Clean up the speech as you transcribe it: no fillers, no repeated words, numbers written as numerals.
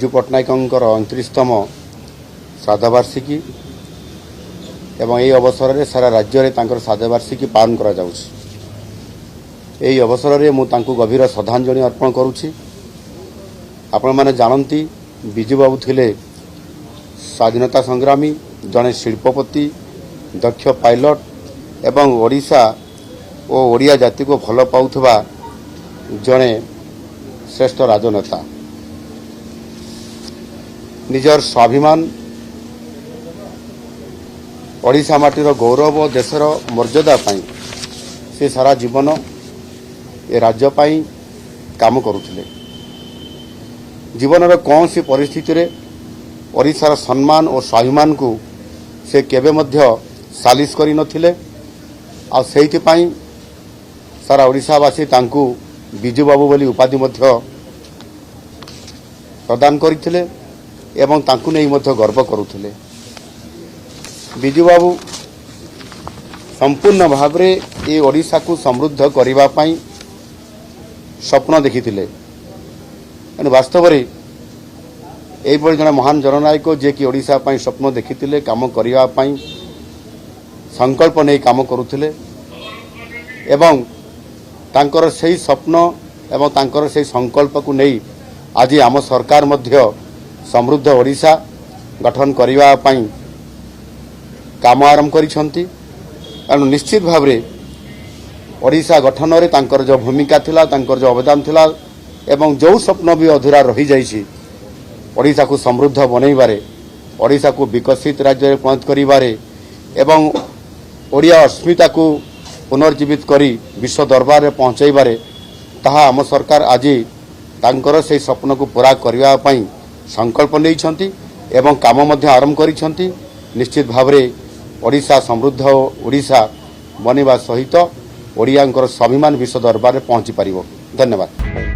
विजु पट्टनायकर 29तम श्राद्धवार्षिकी एवं यही अवसर में सारा राज्य में श्राद्धवार्षिकी पालन करा जाउछि। एही अवसर में मुझे गभीर श्रद्धांजलि अर्पण करुछि। आपण माने जानती विजु बाबू थिले स्वाधीनता संग्रामी, जड़े शिल्पपति, दक्ष पायलट एवं ओडिशा और ओडिया जाति को भल पाउथबा जड़े श्रेष्ठ राजनेता। निजर स्वाभिमान, ओडिशा माटीर गौरव और देशर मर्यादा पाई से सारा जीवन ए राज्य पाई काम करुथिले। जीवन कौन सी परिस्थिति रे ओडिशार सम्मान और स्वाभिमान को से केबे मध्य सालिश करि नथिले। आ सेहिति पाई सारा ओडिशावासी तांकू विजु बाबू बोली उपाधि मध्य प्रदान करथिले एवं तांकू नै मध्य गर्व करुथिले। विजु बाबू संपूर्ण भाव रे ए ओडिशा को समृद्ध करिबा पाई स्वप्न देखिथिले। वास्तव में यही जड़े महान जननायक जे कि ओडिशा पाई स्वप्न देखिथिले, काम करिबा पाई संकल्प नहीं काम करुथिले एवं तांकर सही स्वप्न एवं तांकर सही संकल्प को नहीं आज आम सरकार मध्य समृद्ध ओडिशा गठन करिबा पाई काम आरंभ करिसंती। एणु निश्चित भाव में ओडिशा गठन रे तांकर जो भूमिका थिला, तांकर जो अवदान थिला एवं जो स्वप्न भी अधूरा रही जाइछि ओडिशा को समृद्ध बनैबारे, ओडिशा को विकसित राज्य में परिणत करिबारे एवं ओडिया अस्मिता को पुनर्जीवित करी विश्व दरबार में पहुंचाइबारे ताहा आम सरकार आज तांकर से स्वप्न को पूरा करबा पई संकल्प नैछंती एवं काम मध्य आरंभ करिसंती। निश्चित भाव में ओडिशा समृद्ध ओडिशा बनिबा सहित ओडियांकर स्वाभिमान विश्व दरबार में पहुंची पारिबो। धन्यवाद।